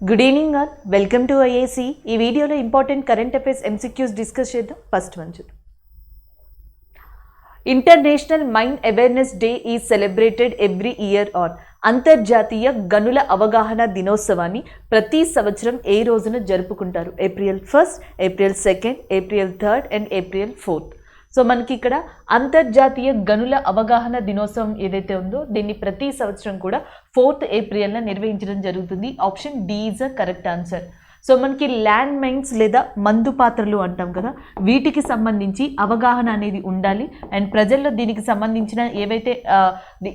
Good evening all, welcome to IAC. ఈ వీడియోలో important current affairs MCQs discuss చేద్దాం. First one చూద్దాం. International mine awareness day is celebrated every year on. అంతర్జాతీయ గనుల అవగాహన దినోత్సవాన్ని ప్రతి సంవత్సరం ఏ రోజున జరుపుకుంటారు? April 1st, April 2nd, April 3rd and April 4th. So మనకి ఇక్కడ అంతర్జాతీయ గనుల అవగాహన దినోత్సవం ఏదైతే ఉందో దీన్ని ప్రతి సంవత్సరం కూడా 4th April నిర్వహించడం జరుగుతుంది. Option D is a correct answer. So మనకి ల్యాండ్ మైన్స్ లేదా మందు పాత్రలు అంటాం కదా, వీటికి సంబంధించి అవగాహన అనేది ఉండాలి. అండ్ ప్రజల్లో దీనికి సంబంధించిన ఏవైతే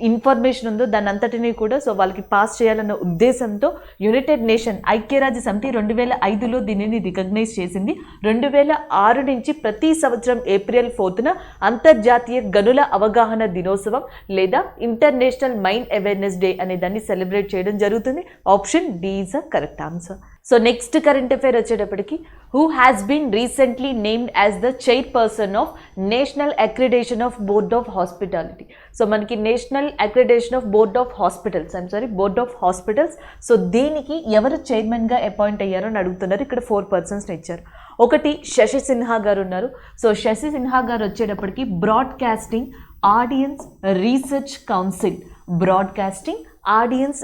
ఇన్ఫర్మేషన్ ఉందో దాని అంతటినీ కూడా సో వాళ్ళకి పాస్ చేయాలన్న ఉద్దేశంతో యునైటెడ్ నేషన్ ఐక్యరాజ్య సమితి 2005లో దీనిని రికగ్నైజ్ చేసింది. 2006 నుంచి ప్రతి సంవత్సరం April 4th అంతర్జాతీయ గనుల అవగాహన దినోత్సవం లేదా ఇంటర్నేషనల్ మైన్ అవేర్నెస్ డే అనే దాన్ని సెలబ్రేట్ చేయడం జరుగుతుంది. Option D is a correct answer. So next current affair వచ్చేటప్పటికి, who has been recently named as the chairperson of national accreditation of board of hospitality. So మనకి national accreditation of board of hospitals so దీనికి ఎవరు చైర్మన్గా appoint అయ్యారో అని అడుగుతున్నారు. ఇక్కడ 4 persons ఇచ్చారు. ఒకటి శశి సిన్హా గారు ఉన్నారు. సో శశి సిన్హా గారు వచ్చేటప్పటికి బ్రాడ్కాస్టింగ్ ఆడియన్స్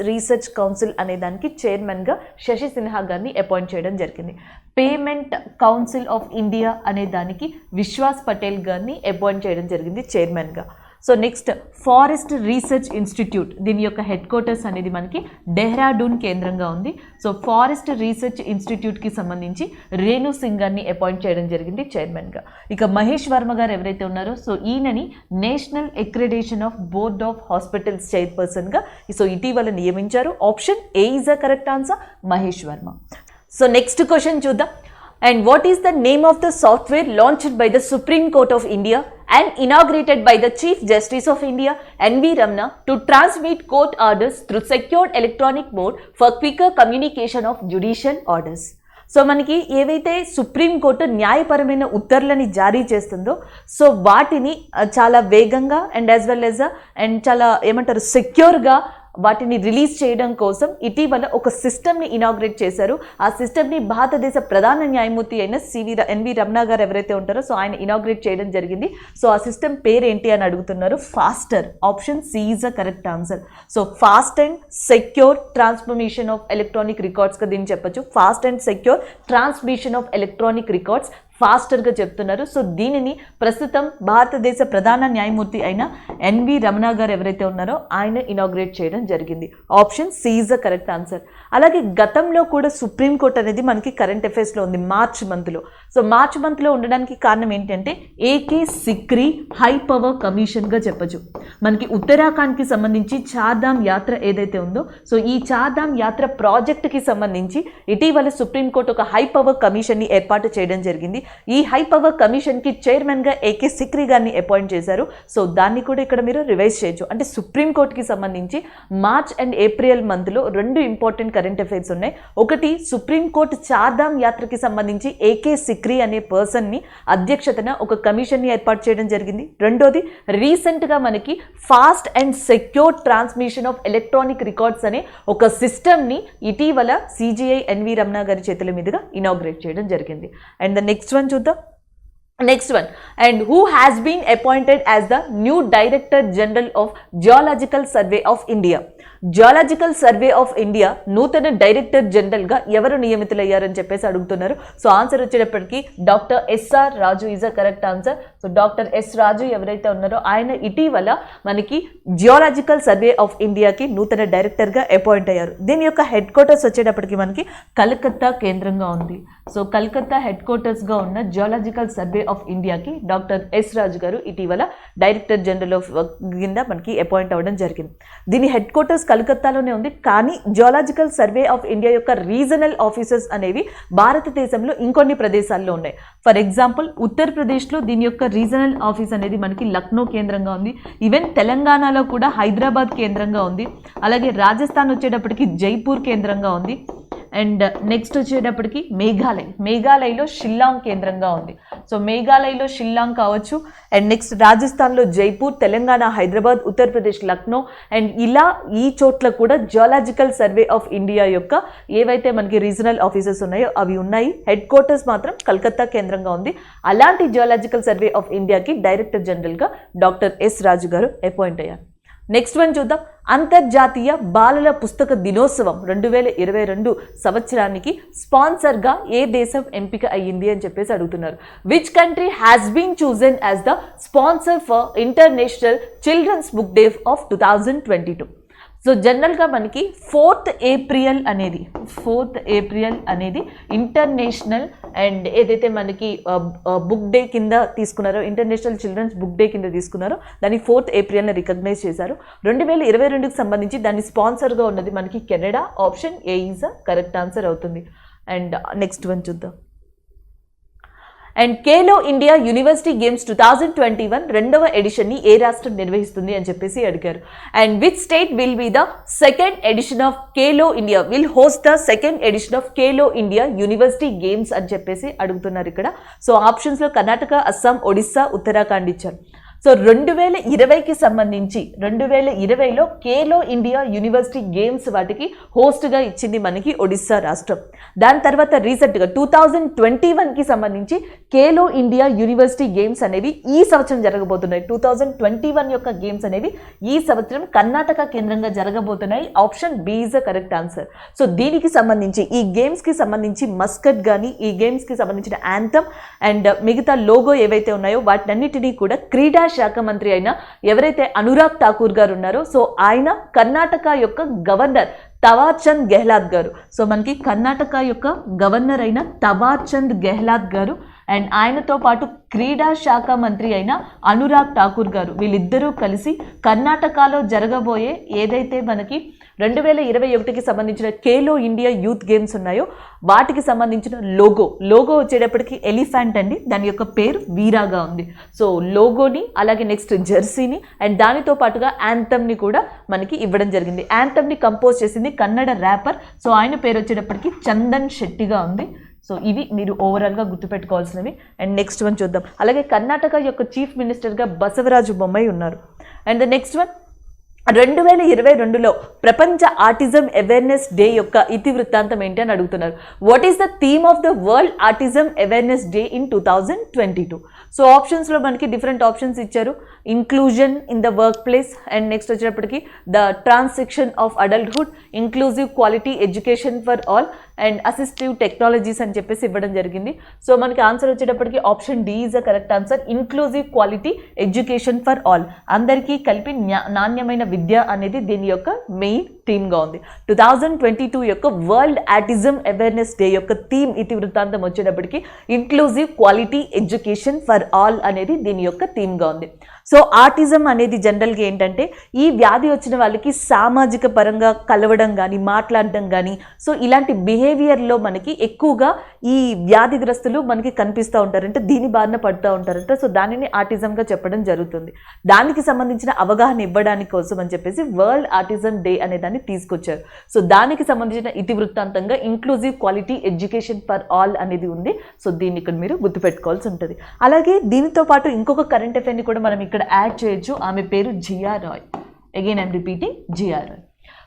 రీసెర్చ్ కౌన్సిల్ అనే దానికి చైర్మన్గా శశి సిన్హా గారిని అపాయింట్ చేయడం జరిగింది. పేమెంట్ కౌన్సిల్ ఆఫ్ ఇండియా అనే దానికి విశ్వాస్ పటేల్ గారిని అపాయింట్ చేయడం జరిగింది చైర్మన్గా. So next forest research institute, దీని యొక్క హెడ్ క్వార్టర్స్ అనేది మనకి డెహ్రాడూన్ కేంద్రంగా ఉంది. సో ఫారెస్ట్ రీసెర్చ్ ఇన్స్టిట్యూట్కి సంబంధించి రేణు సింగ్ గారిని అపాయింట్ చేయడం జరిగింది చైర్మన్గా. ఇక మహేష్ వర్మ గారు ఎవరైతే ఉన్నారో సో ఈయనని national accreditation of board of hospitals చైర్పర్సన్గా సో ఇటీవల నియమించారు. Option A is a correct answer, Mahesh Varma. So next question చూద్దాం. And what is the name of the software launched by the Supreme Court of India and inaugurated by the Chief Justice of India, N.V. Ramana, to transmit court orders through secured electronic mode for quicker communication of judicial orders? So మనకి ఏవైతే supreme court న్యాయపరమైన ఉత్తర్వులని జారీ చేస్తుందో so వాటిని చాలా వేగంగా and as well as and చాలా సెక్యూర్గా వాటిని రిలీజ్ చేయడం కోసం ఇటీవల ఒక సిస్టమ్ని ఇనాగ్రేట్ చేశారు. ఆ సిస్టమ్ని భారతదేశ ప్రధాన న్యాయమూర్తి అయిన ఎన్వి రమణ గారు ఎవరైతే ఉంటారో సో ఆయన ఇనాగ్రేట్ చేయడం జరిగింది. సో ఆ సిస్టమ్ పేరు ఏంటి అని అడుగుతున్నారు. FASTER. Option C is a correct answer. So fast and secure transformation of electronic రికార్డ్స్గా దీన్ని చెప్పొచ్చు. Fast and secure transmission of electronic records ఫాస్టర్గా చెప్తున్నారు. సో దీనిని ప్రస్తుతం భారతదేశ ప్రధాన న్యాయమూర్తి అయిన ఎన్వి రమణ గారు ఎవరైతే ఉన్నారో ఆయన ఇనాగ్రేట్ చేయడం జరిగింది. Option C is the correct answer. అలాగే గతంలో కూడా సుప్రీంకోర్టు అనేది మనకి కరెంట్ అఫైర్స్లో ఉంది మార్చ్ మంత్లో. సో మార్చ్ మంత్లో ఉండడానికి కారణం ఏంటంటే ఏకే సిక్రీ హై పవర్ కమిషన్గా చెప్పచ్చు. మనకి ఉత్తరాఖండ్కి సంబంధించి చార్ధామ్ యాత్ర ఏదైతే ఉందో సో ఈ చార్ధామ్ యాత్ర ప్రాజెక్టుకి సంబంధించి ఇటీవల సుప్రీంకోర్టు ఒక హై పవర్ కమిషన్ని ఏర్పాటు చేయడం జరిగింది. ఈ హై పవర్ కమిషన్కి చైర్మన్గా ఏకే సిక్రీ గారిని అపాయింట్ చేశారు. సో దాన్ని కూడా ఇక్కడ మీరు రివైజ్ చేయొచ్చు. అంటే సుప్రీంకోర్టుకి సంబంధించి మార్చ్ అండ్ ఏప్రిల్ మంత్లో 2 ఇంపార్టెంట్ కరెంట్ అఫైర్స్ ఉన్నాయి. ఒకటి, సుప్రీంకోర్టు చార్ధామ్ యాత్రకి సంబంధించి ఏకే సిక్రీ అనే పర్సన్ని అధ్యక్షతన ఒక కమిషన్ని ఏర్పాటు చేయడం జరిగింది. రెండోది, రీసెంట్గా మనకి fast and secure transmission of electronic records అనే ఒక సిస్టమ్ని ఇటీవల సిజిఐ ఎన్వి రమణ గారి చేతుల మీదుగా ఇనాగ్రేట్ చేయడం జరిగింది. అండ్ ద నెక్స్ట్ వన్ చూద్దాం. Next one, and who has been appointed as the new director general of geological survey of India. Geological survey of India నూతన డైరెక్టర్ జనరల్గా ఎవరు నియమితులయ్యారని చెప్పేసి అడుగుతున్నారు. సో ఆన్సర్ వచ్చేటప్పటికి doctor S R Raju is a correct answer. So doctor S Raju ఎవరైతే ఉన్నారో ఆయన ఇటీవల మనకి జియోలాజికల్ సర్వే ఆఫ్ ఇండియాకి నూతన డైరెక్టర్గా అపాయింట్ అయ్యారు. దీని యొక్క హెడ్ క్వార్టర్స్ వచ్చేటప్పటికి మనకి కలకత్తా కేంద్రంగా ఉంది. సో కలకత్తా హెడ్ క్వార్టర్స్గా ఉన్న జియోలాజికల్ సర్వే ఆఫ్ ఇండియాకి డాక్టర్ ఎస్ రాజు గారు ఇటీవల డైరెక్టర్ జనరల్ ఆఫ్ కింద మనకి అపాయింట్ అవ్వడం జరిగింది. దీని హెడ్ క్వార్టర్స్ కలకత్తాలోనే ఉంది. కానీ జియోలాజికల్ సర్వే ఆఫ్ ఇండియా యొక్క రీజనల్ ఆఫీసెస్ అనేవి భారతదేశంలో ఇంకొన్ని ప్రదేశాల్లో ఉన్నాయి. ఫర్ ఎగ్జాంపుల్ ఉత్తరప్రదేశ్లో దీని యొక్క రీజనల్ ఆఫీస్ అనేది మనకి లక్నో కేంద్రంగా ఉంది. ఈవెన్ తెలంగాణలో కూడా హైదరాబాద్ కేంద్రంగా ఉంది. అలాగే రాజస్థాన్ వచ్చేటప్పటికి జైపూర్ కేంద్రంగా ఉంది. అండ్ నెక్స్ట్ వచ్చేటప్పటికి మేఘాలయలో షిల్లాంగ్ కేంద్రంగా ఉంది. సో మేఘాలయలో షిల్లాంగ్ కావచ్చు, అండ్ నెక్స్ట్ రాజస్థాన్లో జైపూర్, తెలంగాణ హైదరాబాద్, ఉత్తరప్రదేశ్ లక్నో, అండ్ ఇలా ఈ చోట్ల కూడా జియోలాజికల్ సర్వే ఆఫ్ ఇండియా యొక్క ఏవైతే మనకి రీజనల్ ఆఫీసెస్ ఉన్నాయో అవి ఉన్నాయి. హెడ్ క్వార్టర్స్ మాత్రం కలకత్తా కేంద్రంగా ఉంది. అలాంటి జియోలాజికల్ సర్వే ఆఫ్ ఇండియాకి డైరెక్టర్ జనరల్గా డాక్టర్ ఎస్ రాజు గారు అపాయింట్ అయ్యారు. నెక్స్ట్ వన్ చూద్దాం. అంతర్జాతీయ బాలల పుస్తక దినోత్సవం 2022 సంవత్సరానికి స్పాన్సర్గా ఏ దేశం ఎంపిక అయ్యింది అని చెప్పేసి అడుగుతున్నారు. Which country has been chosen as the sponsor for international children's book day of 2022. So జనరల్గా మనకి 4th ఏప్రిల్ అనేది ఇంటర్నేషనల్ అండ్ ఏదైతే మనకి బుక్ డే కింద తీసుకున్నారో, ఇంటర్నేషనల్ చిల్డ్రన్స్ బుక్ డే కింద తీసుకున్నారో దాన్ని 4th ఏప్రిల్ని రికగ్నైజ్ చేశారు. 2022కి సంబంధించి దాన్ని స్పాన్సర్గా ఉన్నది మనకి Canada. Option A is a correct answer అవుతుంది. అండ్ నెక్స్ట్ వన్ చూద్దాం. And Khelo India university games 2021 రెండవ ఎడిషన్ని ఏ రాష్ట్రం నిర్వహిస్తుంది అని చెప్పేసి అడిగారు. And which state will be the second edition of Khelo India, will host the second edition of Khelo India university games అని చెప్పేసి అడుగుతున్నారు ఇక్కడ. సో ఆప్షన్స్లో కర్ణాటక, అస్సాం, ఒడిస్సా, ఉత్తరాఖండ్ ఇచ్చారు. సో 2020కి సంబంధించి 2020లో ఖేలో ఇండియా యూనివర్సిటీ గేమ్స్ వాటికి హోస్ట్గా ఇచ్చింది మనకి ఒడిస్సా రాష్ట్రం. దాని తర్వాత రీసెంట్గా 2021కి సంబంధించి ఖేలో ఇండియా యూనివర్సిటీ గేమ్స్ అనేవి ఈ సంవత్సరం జరగబోతున్నాయి. 2021 యొక్క గేమ్స్ అనేవి ఈ సంవత్సరం కర్ణాటక కేంద్రంగా జరగబోతున్నాయి. Option B is the correct answer. So దీనికి సంబంధించి ఈ గేమ్స్కి సంబంధించి మస్కట్ కానీ ఈ గేమ్స్కి సంబంధించిన యాంథమ్ అండ్ మిగతా లోగో ఏవైతే ఉన్నాయో వాటినన్నిటినీ కూడా క్రీడా శాఖ మంత్రి అయిన ఎవరైతే అనురాగ్ ఠాకూర్ గారు ఉన్నారో సో ఆయన కర్ణాటక యొక్క గవర్నర్ తవార్చంద్ గెహ్లాట్ గారు. సో మనకి కర్ణాటక యొక్క గవర్నర్ అయిన తవార్చంద్ గెహ్లాట్ గారు అండ్ ఆయనతో పాటు క్రీడా శాఖ మంత్రి అయిన అనురాగ్ ఠాకూర్ గారు వీళ్ళిద్దరూ కలిసి కర్ణాటకలో జరగబోయే ఏదైతే మనకి 2021కి సంబంధించిన ఖేలో ఇండియా యూత్ గేమ్స్ ఉన్నాయో వాటికి సంబంధించిన లోగో వచ్చేటప్పటికి ఎలిఫెంట్ అండి, దాని యొక్క పేరు వీరాగా ఉంది. సో లోగోని అలాగే నెక్స్ట్ జెర్సీని అండ్ దానితో పాటుగా యాంథమ్ని కూడా మనకి ఇవ్వడం జరిగింది. యాంథమ్ని కంపోజ్ చేసింది కన్నడ ర్యాపర్. సో ఆయన పేరు వచ్చేటప్పటికి చందన్ శెట్టిగా ఉంది. సో ఇవి మీరు ఓవరాల్గా గుర్తుపెట్టుకోవాల్సినవి. అండ్ నెక్స్ట్ వన్ చూద్దాం. అలాగే కర్ణాటక యొక్క చీఫ్ మినిస్టర్గా బసవరాజు బొమ్మాయి ఉన్నారు. అండ్ ద నెక్స్ట్ వన్ 2022లో ప్రపంచ ఆటిజం అవేర్నెస్ డే యొక్క ఇతివృత్తాంతం ఏంటి అని అడుగుతున్నారు. What is the theme of the world autism awareness day in 2022? So ఆప్షన్స్లో మనకి డిఫరెంట్ ఆప్షన్స్ ఇచ్చారు. Inclusion in the work place and next వచ్చేటప్పటికి the transition of adulthood, inclusive quality education for all and assistive technologies అని చెప్పేసి ఇవ్వడం జరిగింది. So మనకి answer వచ్చేటప్పటికి option D is the correct answer. Inclusive quality education for all, అందరికీ కలిపి నాణ్యమైన విద్య అనేది దీని యొక్క మెయిన్ థీమ్గా ఉంది. 2022 యొక్క వరల్డ్ ఆటిజం అవేర్నెస్ డే యొక్క థీమ్ ఇతివృత్తాంతం వచ్చేటప్పటికి inclusive quality education for all అనేది దీని యొక్క థీమ్గా ఉంది. సో ఆటిజం అనేది జనరల్గా ఏంటంటే ఈ వ్యాధి వచ్చిన వాళ్ళకి సామాజిక పరంగా కలవడం కానీ మాట్లాడడం కానీ సో ఇలాంటి బిహేవియర్లో మనకి ఎక్కువగా ఈ వ్యాధిగ్రస్తులు మనకి కనిపిస్తూ ఉంటారు, అంటే దీని బారిన పడుతూ ఉంటారంట. సో దానిని ఆటిజంగా చెప్పడం జరుగుతుంది. దానికి సంబంధించిన అవగాహన ఇవ్వడానికి కోసం అని చెప్పేసి వరల్డ్ ఆటిజం డే అనే దాన్ని తీసుకొచ్చారు. సో దానికి సంబంధించిన ఇతివృత్తాంతంగా inclusive quality education for all అనేది ఉంది. సో దీన్ని ఇక్కడ మీరు గుర్తుపెట్టుకోవాల్సి ఉంటుంది. అలాగే దీనితో పాటు ఇంకొక కరెంట్ అఫైర్ని కూడా మనం ఇక్కడ యాడ్ చేయొచ్చు. ఆమె పేరు Jiya Rai. Again I'm repeating, Jiya Rai.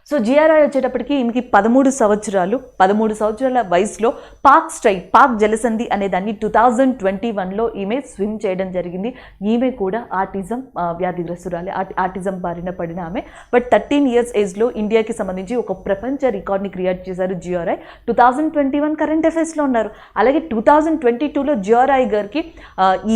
So Jiya Rai వచ్చేటప్పటికి ఈమెకి 13 సంవత్సరాల వయసులో పాక్ జలసంధి అనే దాన్ని 2021లో ఈమె స్విమ్ చేయడం జరిగింది. ఈమె కూడా ఆటిజం వ్యాధిగ్రస్తురాలే, ఆటిజం బారిన పడిన ఆమె. బట్ 13 ఇయర్స్ ఏజ్లో ఇండియాకి సంబంధించి ఒక ప్రపంచ రికార్డ్ని క్రియేట్ చేశారు జియా రాయ్. 2021 కరెంట్ అఫైర్స్లో ఉన్నారు. అలాగే 2022లో జియా రాయ్ గారికి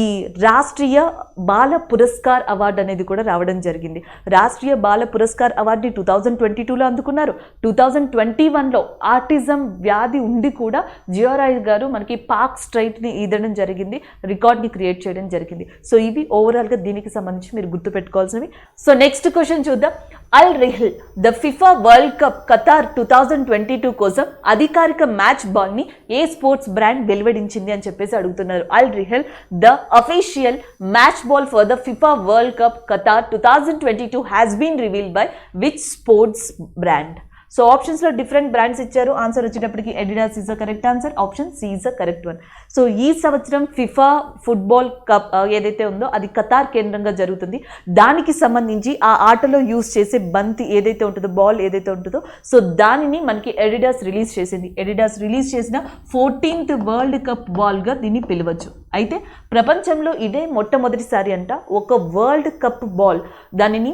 ఈ రాష్ట్రీయ బాల పురస్కార్ అవార్డు అనేది కూడా రావడం జరిగింది. రాష్ట్రీయ బాల పురస్కార్ అవార్డుని 2022లో అందుకున్నారు. 2021లో ఆటిజం వ్యాధి ఉండి కూడా జియా రాయ్ గారు మనకి పాక్ స్ట్రైట్ని ఈదడం జరిగింది, రికార్డ్ని క్రియేట్ చేయడం జరిగింది. సో ఇవి ఓవరాల్గా దీనికి సంబంధించి మీరు గుర్తుపెట్టుకోవాల్సినవి. సో నెక్స్ట్ క్వశ్చన్ చూద్దాం. Al Rihla the FIFA World Cup Qatar 2022 కోసం అధికారిక మ్యాచ్ బాల్ని ఏ స్పోర్ట్స్ బ్రాండ్ వెలువడించింది అని చెప్పేసి అడుగుతున్నారు. Al Rihla the official match ball for the FIFA World Cup Qatar 2022 has been revealed by which sports brand? So ఆప్షన్స్లో different brands ఇచ్చారు. Answer వచ్చేటప్పటికి Adidas is the correct answer. Option C is the correct one. So ఈ సంవత్సరం FIFA football cup ఏదైతే ఉందో అది Qatar కేంద్రంగా జరుగుతుంది. దానికి సంబంధించి ఆ ఆటలో యూజ్ చేసే బంతి ఏదైతే ఉంటుందో, బాల్ ఏదైతే ఉంటుందో, సో దానిని మనకి అడిడాస్ రిలీజ్ చేసింది. అడిడాస్ రిలీజ్ చేసిన 14th వరల్డ్ కప్ బాల్గా దీన్ని పిలవచ్చు. అయితే ప్రపంచంలో ఇదే మొట్టమొదటిసారి అంట ఒక వరల్డ్ కప్ బాల్ దానిని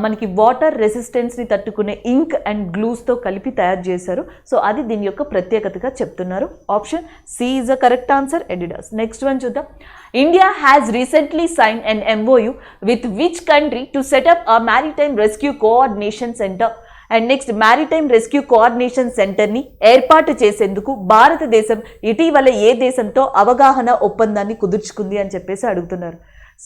మనకి వాటర్ రెసిస్టెన్స్ని తట్టుకునే ఇంక్ అండ్ గ్లూస్తో కలిపి తయారు చేశారు. సో అది దీని యొక్క ప్రత్యేకతగా చెప్తున్నారు. Option C is the correct answer, Adidas. Next one చూద్దాం. India has recently sign an MOU with which country to set up a maritime rescue coordination center? And next maritime rescue coordination సెంటర్ని ఏర్పాటు చేసేందుకు భారతదేశం ఇటీవల ఏ దేశంతో అవగాహన ఒప్పందాన్ని కుదుర్చుకుంది అని చెప్పేసి అడుగుతున్నారు.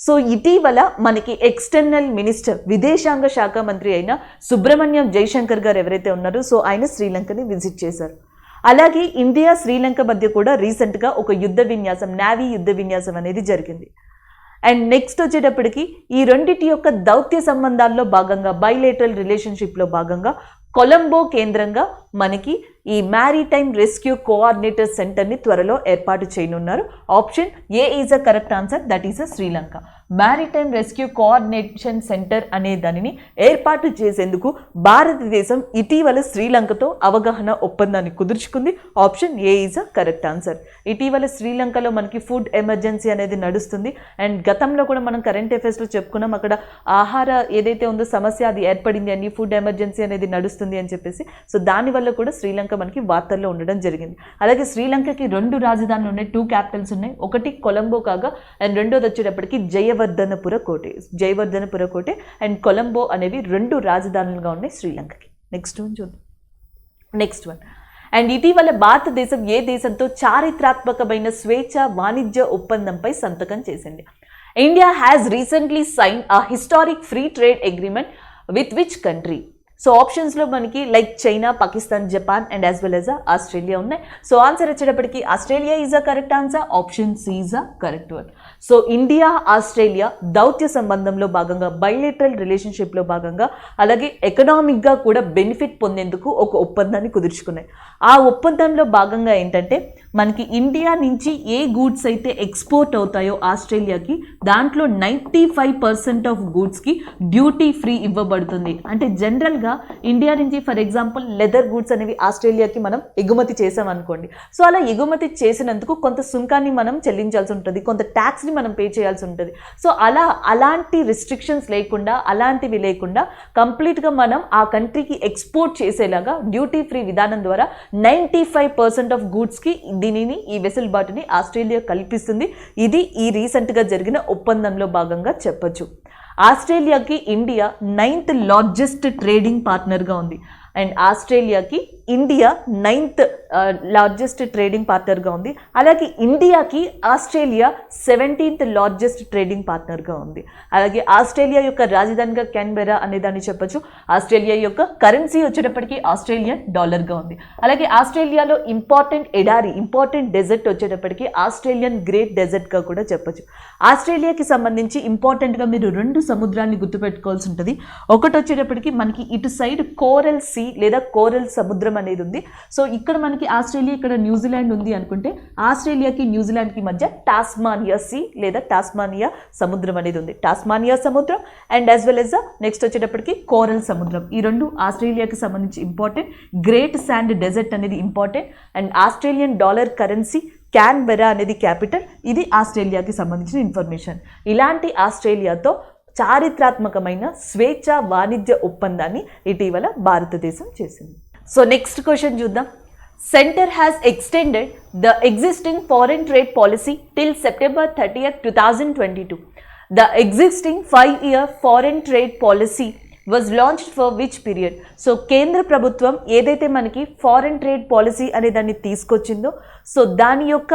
సో ఇటీవల మనకి ఎక్స్టర్నల్ మినిస్టర్, విదేశాంగ శాఖ మంత్రి అయిన సుబ్రహ్మణ్యం జైశంకర్ గారు ఎవరైతే ఉన్నారో, సో ఆయన శ్రీలంకని విజిట్ చేశారు. అలాగే ఇండియా శ్రీలంక మధ్య కూడా రీసెంట్గా ఒక యుద్ధ విన్యాసం, నావీ యుద్ధ విన్యాసం అనేది జరిగింది. అండ్ నెక్స్ట్ వచ్చేటప్పటికి ఈ రెండిటి యొక్క దౌత్య సంబంధాల్లో భాగంగా, బైలేటరల్ రిలేషన్షిప్లో భాగంగా కొలంబో కేంద్రంగా మనకి ఈ మ్యారిటైమ్ రెస్క్యూ కోఆర్డినేటర్ సెంటర్ని త్వరలో ఏర్పాటు చేయనున్నారు. Option A is a correct answer, that is a Sri Lanka. Maritime rescue coordination centre అనే దానిని ఏర్పాటు చేసేందుకు భారతదేశం ఇటీవల శ్రీలంకతో అవగాహన ఒప్పందాన్ని కుదుర్చుకుంది. Option A is a correct answer. ఇటీవల శ్రీలంకలో మనకి ఫుడ్ ఎమర్జెన్సీ అనేది నడుస్తుంది. అండ్ గతంలో కూడా మనం కరెంట్ అఫైర్స్లో చెప్పుకున్నాం, అక్కడ ఆహార ఏదైతే ఉందో సమస్య అది ఏర్పడింది అని, ఫుడ్ ఎమర్జెన్సీ అనేది నడుస్తుంది అని చెప్పేసి. సో దానివల్ల కూడా శ్రీలంక మనకి వార్తల్లో ఉండడం జరిగింది. అలాగే శ్రీలంకకి 2 రాజధానులు ఉన్నాయి, 2 క్యాపిటల్స్ ఉన్నాయి. ఒకటి కొలంబో కాగా అండ్ రెండోది వచ్చేటప్పటికి జయవర్ధనపుర కోటే అండ్ కొలంబో అనేవి 2 రాజధానులుగా ఉన్నాయి శ్రీలంకకి. నెక్స్ట్ వన్ అండ్ ఇటీవల భారతదేశం ఏ దేశంతో చారిత్రాత్మకమైన స్వేచ్ఛ వాణిజ్య ఒప్పందంపై సంతకం చేసింది? India has recently sign a historic free trade agreement with which country? So ఆప్షన్స్లో మనకి like China, Pakistan, Japan and as well as Australia ఉన్నాయి. సో ఆన్సర్ వచ్చేటప్పటికి Australia is a correct answer. Option C is a correct one. So India Australia దౌత్య సంబంధంలో భాగంగా, bilateral రిలేషన్షిప్లో భాగంగా, అలాగే ఎకనామిక్గా కూడా బెనిఫిట్ పొందేందుకు ఒక ఒప్పందాన్ని కుదుర్చుకున్నాయి. ఆ ఒప్పందంలో భాగంగా ఏంటంటే మనకి ఇండియా నుంచి ఏ గూడ్స్ అయితే ఎక్స్పోర్ట్ అవుతాయో ఆస్ట్రేలియాకి, దాంట్లో 95% ఆఫ్ గూడ్స్కి డ్యూటీ ఫ్రీ ఇవ్వబడుతుంది. అంటే జనరల్గా ఇండియా నుంచి ఫర్ ఎగ్జాంపుల్ లెదర్ గూడ్స్ అనేవి ఆస్ట్రేలియాకి మనం ఎగుమతి చేసాం అనుకోండి. సో అలా ఎగుమతి చేసినందుకు కొంత సుంకాన్ని మనం చెల్లించాల్సి ఉంటుంది, కొంత ట్యాక్స్ని మనం పే చేయాల్సి ఉంటుంది. సో అలాంటి రిస్ట్రిక్షన్స్ లేకుండా, అలాంటివి లేకుండా కంప్లీట్గా మనం ఆ కంట్రీకి ఎక్స్పోర్ట్ చేసేలాగా డ్యూటీ ఫ్రీ విధానం ద్వారా 95% ఆఫ్ గూడ్స్కి దీనిని, ఈ వెసులుబాటుని ఆస్ట్రేలియా కల్పిస్తుంది. ఇది ఈ రీసెంట్గా జరిగిన ఒప్పందంలో భాగంగా చెప్పొచ్చు. ఆస్ట్రేలియాకి ఇండియా 9th లార్జెస్ట్ ట్రేడింగ్ పార్ట్నర్గా ఉంది. అండ్ ఆస్ట్రేలియాకి ఇండియా 9th లార్జెస్ట్ ట్రేడింగ్ పార్ట్నర్గా ఉంది. అలాగే ఇండియాకి ఆస్ట్రేలియా 17th లార్జెస్ట్ ట్రేడింగ్ పార్ట్నర్గా ఉంది. అలాగే ఆస్ట్రేలియా యొక్క రాజధానిగా క్యాన్బెరా అనే దాన్ని చెప్పొచ్చు. ఆస్ట్రేలియా యొక్క కరెన్సీ వచ్చేటప్పటికి ఆస్ట్రేలియన్ డాలర్గా ఉంది. అలాగే ఆస్ట్రేలియాలో ఇంపార్టెంట్ డెజర్ట్ వచ్చేటప్పటికి ఆస్ట్రేలియన్ గ్రేట్ డెజర్ట్గా కూడా చెప్పొచ్చు. ఆస్ట్రేలియాకి సంబంధించి ఇంపార్టెంట్గా మీరు 2 సముద్రాన్ని గుర్తుపెట్టుకోవాల్సి ఉంటుంది. ఒకటి వచ్చేటప్పటికి మనకి ఇటు సైడ్ కోరల్ సీ లేదా కోరల్ సముద్రం అనేది ఉంది. సో ఇక్కడ మనకి ఆస్ట్రేలియా, ఇక్కడ న్యూజిలాండ్ ఉంది అనుకుంటే ఆస్ట్రేలియాకి న్యూజిలాండ్కి మధ్య టాస్మానియా సీ లేదా టాస్మానియా సముద్రం అనేది ఉంది. టాస్మానియా సముద్రం and as well as next వచ్చేటప్పటికి కోరల్ సముద్రం. ఈ 2 ఆస్ట్రేలియాకి సంబంధించి ఇంపార్టెంట్. గ్రేట్ శాండ్ డెజర్ట్ అనేది important. And Australian dollar currency, Canberra అనేది క్యాపిటల్. ఇది ఆస్ట్రేలియాకి సంబంధించిన ఇన్ఫర్మేషన్. ఇలాంటి ఆస్ట్రేలియాతో చారిత్రాత్మకమైన స్వేచ్ఛ వాణిజ్య ఒప్పందాన్ని ఇటీవల భారతదేశం చేసింది. సో నెక్స్ట్ క్వశ్చన్ చూద్దాం. Centre has extended the existing foreign trade policy till September 30th, 2022. The existing 5-year foreign trade policy was launched for which period? So కేంద్ర ప్రభుత్వం ఏదైతే మనకి ఫారెన్ ట్రేడ్ పాలసీ అనే దాన్ని తీసుకొచ్చిందో, సో దాని యొక్క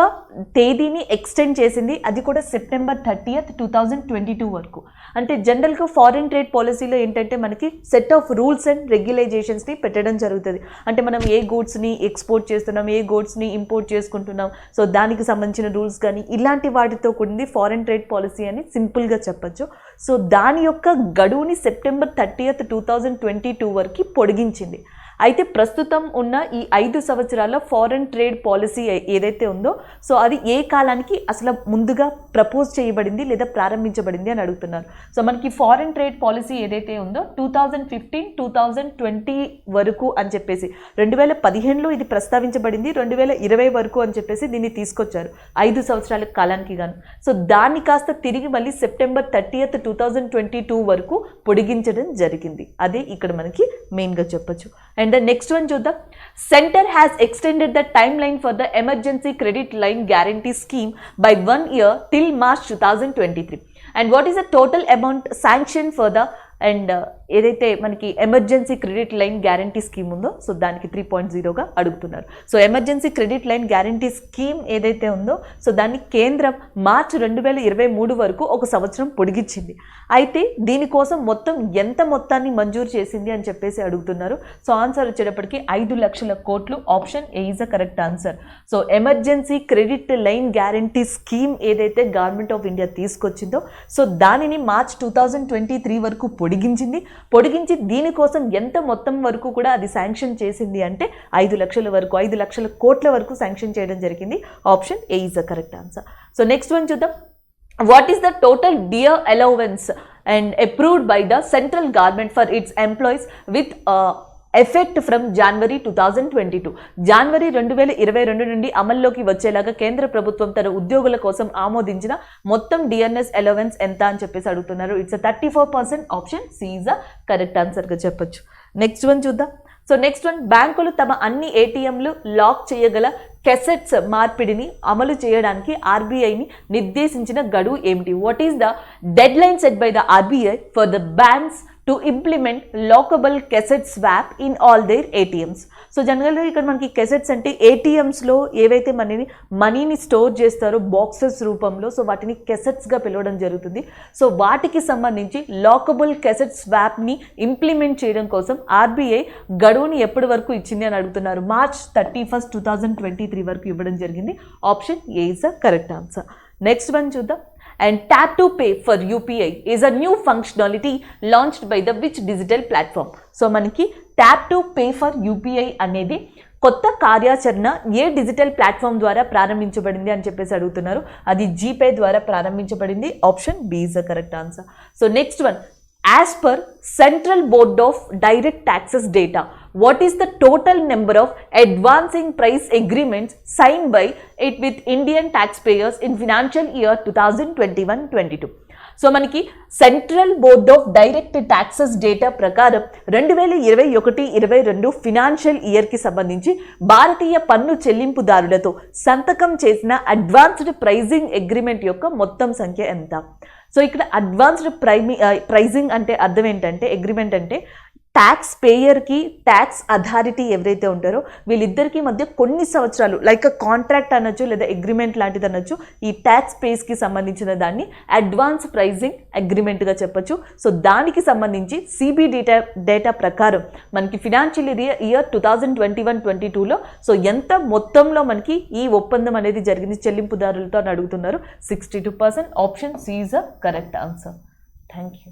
తేదీని ఎక్స్టెండ్ చేసింది. అది కూడా September 30th, 2022 వరకు. అంటే జనరల్గా ఫారెన్ ట్రేడ్ పాలసీలో ఏంటంటే మనకి సెట్ ఆఫ్ రూల్స్ అండ్ రెగ్యులేషన్స్ని పెట్టడం జరుగుతుంది. అంటే మనం ఏ గూడ్స్ని ఎక్స్పోర్ట్ చేస్తున్నాం, ఏ గూడ్స్ని ఇంపోర్ట్ చేసుకుంటున్నాం, సో దానికి సంబంధించిన రూల్స్ కానీ ఇలాంటి వాటితో కూడింది ఫారెన్ ట్రేడ్ పాలసీ అని సింపుల్గా చెప్పచ్చు. సో దాని యొక్క గడువుని September 30th, 2022 వరకు పొడిగించింది. అయితే ప్రస్తుతం ఉన్న ఈ 5 సంవత్సరాల ఫారెన్ ట్రేడ్ పాలసీ ఏదైతే ఉందో సో అది ఏ కాలానికి అసలు ముందుగా ప్రపోజ్ చేయబడింది లేదా ప్రారంభించబడింది అని అడుగుతున్నారు. సో మనకి ఫారెన్ ట్రేడ్ పాలసీ ఏదైతే ఉందో 2015-2020 వరకు అని చెప్పేసి 2015లో ఇది ప్రస్తావించబడింది, 2020 వరకు అని చెప్పేసి దీన్ని తీసుకొచ్చారు 5 సంవత్సరాల కాలానికి గాను. సో దాన్ని కాస్త తిరిగి మళ్ళీ September 30th 2022 వరకు పొడిగించడం జరిగింది. అదే ఇక్కడ మనకి మెయిన్గా చెప్పొచ్చు. అండ్ ద నెక్స్ట్ వన్ చూద్దాం. Centre has extended the time line for the emergency credit line guarantee scheme by 1 year till March 2023. And what is the total amount sanction for the and ఏదైతే మనకి emergency credit line guarantee scheme ఉందో so దానికి 3.0గా అడుగుతున్నారు. So emergency credit line guarantee scheme ఏదైతే ఉందో so దాన్ని కేంద్రం మార్చి 2023 వరకు 1 సంవత్సరం పొడిగించింది. అయితే దీనికోసం మొత్తం ఎంత మొత్తాన్ని మంజూరు చేసింది అని చెప్పేసి అడుగుతున్నారు. సో ఆన్సర్ వచ్చేటప్పటికి 5 లక్షల కోట్లు. Option A is the correct answer. So emergency credit line guarantee scheme ఏదైతే గవర్నమెంట్ ఆఫ్ ఇండియా తీసుకొచ్చిందో సో దానిని మార్చ్ 2023 వరకు పొడిగించి దీనికోసం ఎంత మొత్తం వరకు కూడా అది శాంక్షన్ చేసింది అంటే 5 లక్షల వరకు, 5 లక్షల కోట్ల వరకు శాంక్షన్ చేయడం జరిగింది. Option A is the correct answer. So next one చూద్దాం. What is the total dear allowance and approved by the central government for its employees with effect from January 2022? జనవరి 2022 నుండి అమల్లోకి వచ్చేలాగా కేంద్ర ప్రభుత్వం తన ఉద్యోగుల కోసం ఆమోదించిన మొత్తం డిఎన్ఎస్ అలవెన్స్ ఎంత అని చెప్పేసి అడుగుతున్నారు. It's 34%. Option C is the correct ఆన్సర్గా చెప్పొచ్చు. నెక్స్ట్ వన్ చూద్దాం. సో నెక్స్ట్ వన్, బ్యాంకులు తమ అన్ని ఏటీఎంలు లాక్ చేయగల కెసెట్స్ మార్పిడిని అమలు చేయడానికి ఆర్బీఐని నిర్దేశించిన గడువు ఏమిటి? What is the deadline set by the RBI for the banks to implement lockable cassette swap in all their ATMs? So జనరల్గా ఇక్కడ మనకి కెసెట్స్ అంటే ఏటీఎంస్లో ఏవైతే మనీని స్టోర్ చేస్తారో బాక్సెస్ రూపంలో సో వాటిని కెసెట్స్గా పిలవడం జరుగుతుంది. సో వాటికి సంబంధించి లాకబుల్ కెసెట్ స్వాప్ని ఇంప్లిమెంట్ చేయడం కోసం ఆర్బీఐ గడువుని ఎప్పటి వరకు ఇచ్చింది అని అడుగుతున్నారు. March 31st 2023 వరకు ఇవ్వడం జరిగింది. Option A is the correct answer. Next one చూద్దాం. And tap to pay for UPI is a new functionality launched by the which digital platform? So మనకి tap to pay for UPI అనేది కొత్త కార్యాచరణ ఏ digital platform ద్వారా ప్రారంభించబడింది అని చెప్పేసి అడుగుతున్నారు. అది జీపే ద్వారా ప్రారంభించబడింది. Option B is the correct answer. So next one, as per Central Board of Direct Taxes data, what is the total number of advancing price agreements signed by it with Indian taxpayers in financial year 2021-22? So మనకి central board of direct taxes data ప్రకారం 2021-22 financial ఇయర్కి సంబంధించి భారతీయ పన్ను చెల్లింపుదారులతో సంతకం చేసిన advanced pricing agreement యొక్క మొత్తం సంఖ్య ఎంత? సో ఇక్కడ అడ్వాన్స్డ్ ప్రైజింగ్ అంటే అర్థం ఏంటంటే, అగ్రిమెంట్ అంటే ట్యాక్స్ పేయర్కి ట్యాక్స్ అథారిటీ ఎవరైతే ఉంటారో వీళ్ళిద్దరికీ మధ్య కొన్ని సంవత్సరాలు లైక్ కాంట్రాక్ట్ అనొచ్చు లేదా అగ్రిమెంట్ లాంటిది అనొచ్చు. ఈ ట్యాక్స్ పేస్కి సంబంధించిన దాన్ని అడ్వాన్స్ ప్రైజింగ్ అగ్రిమెంట్గా చెప్పొచ్చు. సో దానికి సంబంధించి సిబి డేటా ప్రకారం మనకి ఫినాన్షియల్ ఇయర్ 2021-22లో సో ఎంత మొత్తంలో మనకి ఈ ఒప్పందం అనేది జరిగింది చెల్లింపుదారులతో అని అడుగుతున్నారు. 62%. Option C is the correct answer. Thank you.